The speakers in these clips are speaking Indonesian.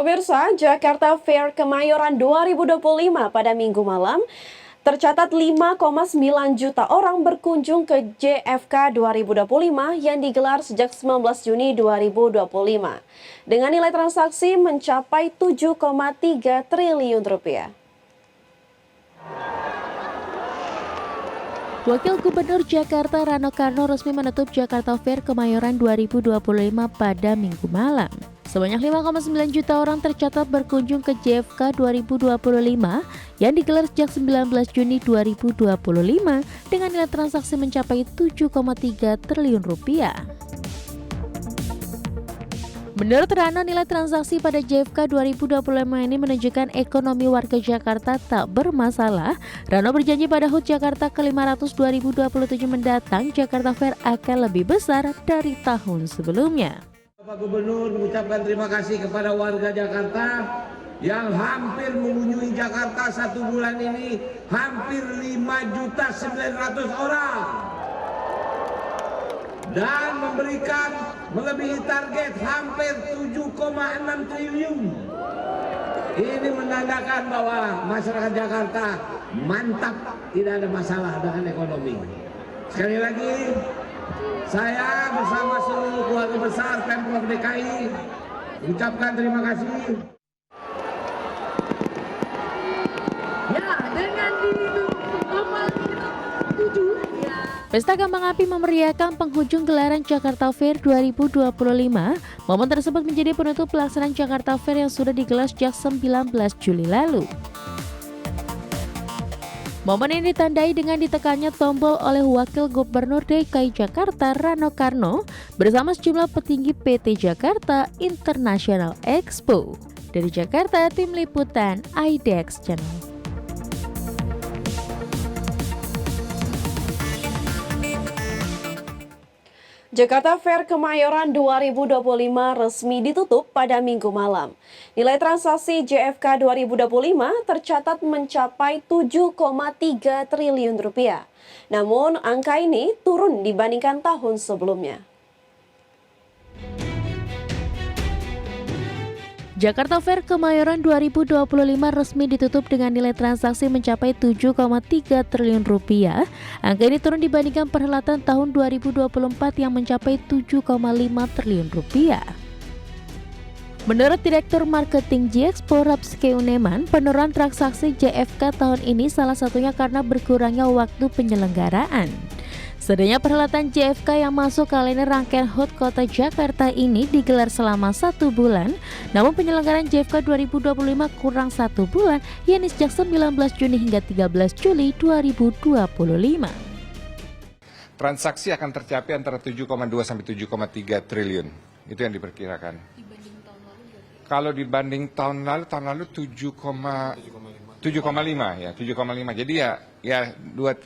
Pemirsa, Jakarta Fair Kemayoran 2025 pada Minggu malam tercatat 5,9 juta orang berkunjung ke JFK 2025 yang digelar sejak 19 Juni 2025 dengan nilai transaksi mencapai 7,3 triliun rupiah. Wakil Gubernur Jakarta Rano Karno resmi menutup Jakarta Fair Kemayoran 2025 pada Minggu malam. Sebanyak 5,9 juta orang tercatat berkunjung ke JFK 2025 yang digelar sejak 19 Juni 2025 dengan nilai transaksi mencapai 7,3 triliun rupiah. Menurut Rano, nilai transaksi pada JFK 2025 ini menunjukkan ekonomi warga Jakarta tak bermasalah. Rano berjanji pada HUT Jakarta ke-500 2027 mendatang, Jakarta Fair akan lebih besar dari tahun sebelumnya. Bapak Gubernur mengucapkan terima kasih kepada warga Jakarta yang hampir mengunjungi Jakarta 1 bulan ini, hampir 5.900.000 orang. Dan memberikan melebihi target hampir 7,6 triliun. Ini menandakan bahwa masyarakat Jakarta mantap, tidak ada masalah dengan ekonomi. Sekali lagi, saya bersama seluruh keluarga besar Pemprov DKI mengucapkan terima kasih. Ya, dengan dihitung total 7 ya. Pesta Kembang Api memeriahkan penghujung gelaran Jakarta Fair 2025. Momen tersebut menjadi penutup pelaksanaan Jakarta Fair yang sudah digelar sejak 19 Juli lalu. Momen ini ditandai dengan ditekannya tombol oleh Wakil Gubernur DKI Jakarta Rano Karno bersama sejumlah petinggi PT Jakarta International Expo. Dari Jakarta, Tim Liputan IDX Channel. Jakarta Fair Kemayoran 2025 resmi ditutup pada Minggu malam. Nilai transaksi JFK 2025 tercatat mencapai 7,3 triliun rupiah. Namun angka ini turun dibandingkan tahun sebelumnya. Jakarta Fair Kemayoran 2025 resmi ditutup dengan nilai transaksi mencapai 7,3 triliun rupiah. Angka ini turun dibandingkan perhelatan tahun 2024 yang mencapai 7,5 triliun rupiah. Menurut Direktur Marketing J-Expo Rapske Uneman, penurunan transaksi JFK tahun ini salah satunya karena berkurangnya waktu penyelenggaraan. Sedangkan perhelatan JFK yang masuk kalender rangkaian HUT Kota Jakarta ini digelar selama 1 bulan, namun penyelenggaraan JFK 2025 kurang 1 bulan, yakni sejak 19 Juni hingga 13 Juli 2025. Transaksi akan tercapai antara 7,2 sampai 7,3 triliun. Itu yang diperkirakan. Kalau dibanding tahun lalu 7,5 ya, 7,5. Jadi ya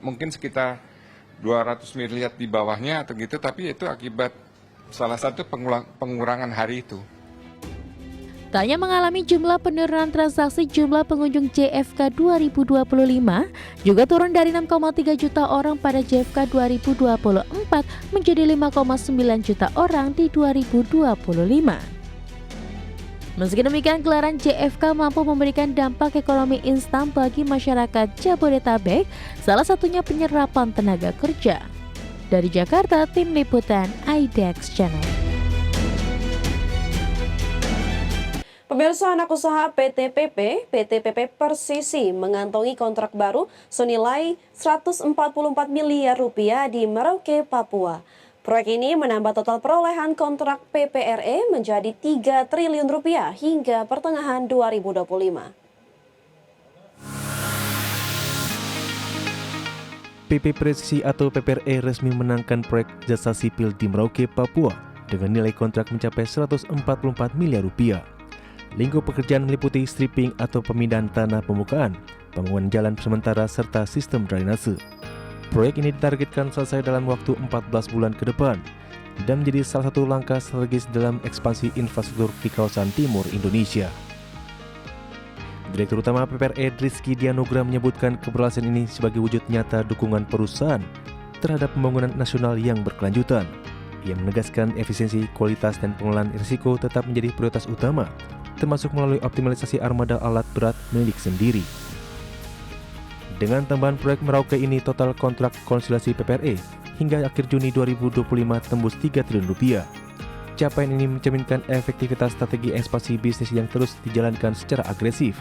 mungkin sekitar 200 miliar di bawahnya atau gitu, tapi itu akibat salah satu pengurangan hari itu. Tak hanya mengalami jumlah penurunan transaksi, jumlah pengunjung JFK 2025 juga turun dari 6,3 juta orang pada JFK 2024 menjadi 5,9 juta orang di 2025. Meski demikian, gelaran JFK mampu memberikan dampak ekonomi instan bagi masyarakat Jabodetabek, salah satunya penyerapan tenaga kerja. Dari Jakarta, Tim Liputan IDX Channel. Pemirsa, anak usaha PT PP Persisi mengantongi kontrak baru senilai 144 miliar rupiah di Merauke, Papua. Proyek ini menambah total perolehan kontrak PPRE menjadi 3 triliun rupiah hingga pertengahan 2025. PP Presisi atau PPRE resmi menangkan proyek jasa sipil di Merauke, Papua dengan nilai kontrak mencapai 144 miliar rupiah. Lingkup pekerjaan meliputi stripping atau pemindahan tanah pembukaan, pembangunan jalan sementara serta sistem drainase. Proyek ini ditargetkan selesai dalam waktu 14 bulan ke depan dan menjadi salah satu langkah strategis dalam ekspansi infrastruktur di kawasan timur Indonesia. Direktur Utama PPRE Rizky Dianugra menyebutkan keberhasilan ini sebagai wujud nyata dukungan perusahaan terhadap pembangunan nasional yang berkelanjutan. Ia menegaskan efisiensi, kualitas, dan pengelolaan risiko tetap menjadi prioritas utama termasuk melalui optimalisasi armada alat berat milik sendiri. Dengan tambahan proyek Merauke ini, total kontrak konsolidasi PPRE hingga akhir Juni 2025 tembus 3 triliun rupiah. Capaian ini mencerminkan efektivitas strategi ekspansi bisnis yang terus dijalankan secara agresif,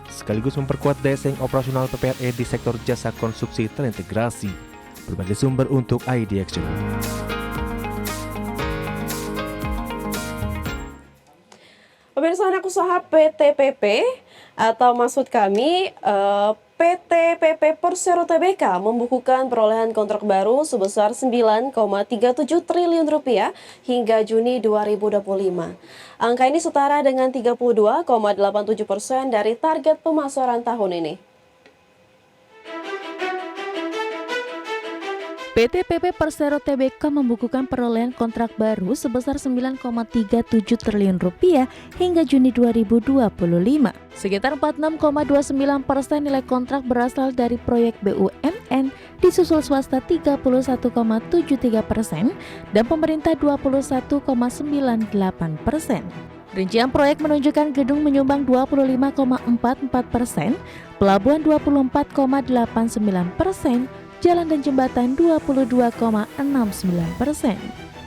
sekaligus memperkuat daya saing operasional PPRE di sektor jasa konstruksi terintegrasi. Berbagai sumber untuk ID Action. Pemirsa, anak usaha PTPP atau maksud kami PT PP Persero Tbk membukukan perolehan kontrak baru sebesar 9,37 triliun rupiah hingga Juni 2025. Angka ini setara dengan 32,87% dari target pemasaran tahun ini. PT PP Persero Tbk membukukan perolehan kontrak baru sebesar 9,37 triliun rupiah hingga Juni 2025. Sekitar 46,29% nilai kontrak berasal dari proyek BUMN, disusul swasta 31,73% dan pemerintah 21,98%. Rincian proyek menunjukkan gedung menyumbang 25,44%, pelabuhan 24,89%, jalan dan jembatan 22,69%.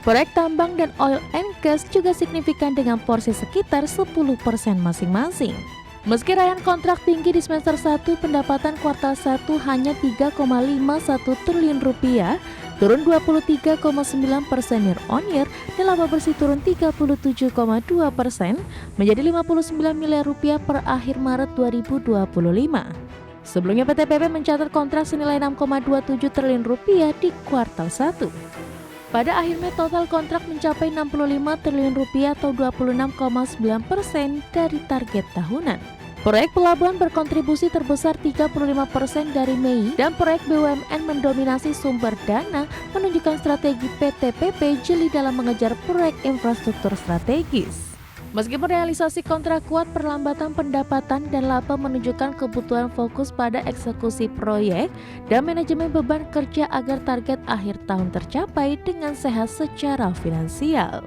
Proyek tambang dan oil and gas juga signifikan dengan porsi sekitar 10% masing-masing. Meski raihan kontrak tinggi di semester 1, pendapatan kuartal 1 hanya 3,51 triliun rupiah, turun 23,9% year on year, dan laba bersih turun 37,2% menjadi 59 miliar rupiah per akhir Maret 2025. Sebelumnya PT PP mencatat kontrak senilai 6,27 triliun rupiah di kuartal 1. Pada akhir Mei total kontrak mencapai 65 triliun rupiah atau 26,9% dari target tahunan. Proyek pelabuhan berkontribusi terbesar 35% dari Mei dan proyek BUMN mendominasi sumber dana, menunjukkan strategi PT PP jeli dalam mengejar proyek infrastruktur strategis. Meskipun realisasi kontrak kuat, perlambatan pendapatan dan laba menunjukkan kebutuhan fokus pada eksekusi proyek dan manajemen beban kerja agar target akhir tahun tercapai dengan sehat secara finansial.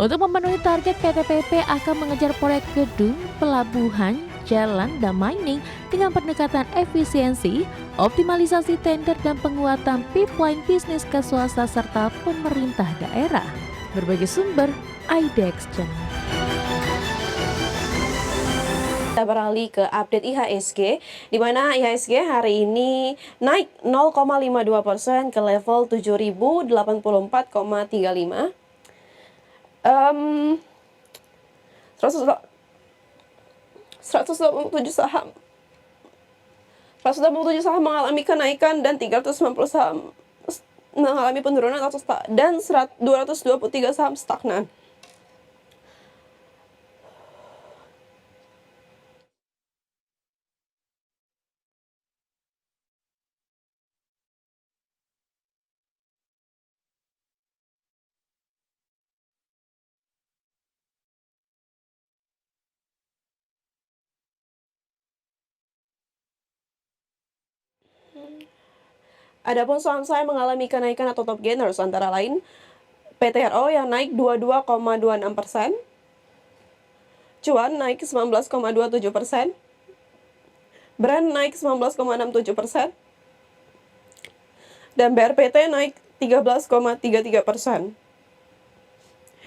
Untuk memenuhi target, PT PP akan mengejar proyek gedung, pelabuhan, jalan, dan mining dengan pendekatan efisiensi, optimalisasi tender, dan penguatan pipeline bisnis ke swasta serta pemerintah daerah. Berbagai sumber, IDEX Channel. Kita beralih ke update IHSG, di mana IHSG hari ini naik 0,52% ke level 7.084,35. 127 saham mengalami kenaikan dan 390 saham mengalami penurunan dan 223 saham stagnan. Adapun saham-saham mengalami kenaikan atau top gainers antara lain PTRO yang naik 22,26%, Cuan naik 19,27%, Brand naik 19,67%, dan BRPT naik 13,33%.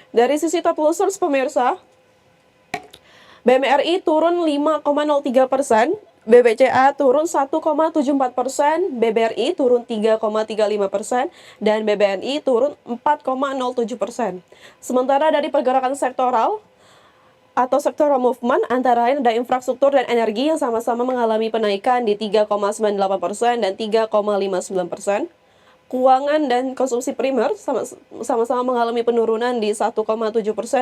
Dari sisi top losers pemirsa, BMRI turun 5,03%, BBCA turun 1,74%, BBRI turun 3,35%, dan BBNI turun 4,07%. Sementara dari pergerakan sektoral atau sektoral movement, antara lain ada infrastruktur dan energi yang sama-sama mengalami penaikan di 3,98% dan 3,59%. Keuangan dan konsumsi primer sama-sama mengalami penurunan di 1,7%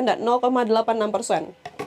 dan 0,86%.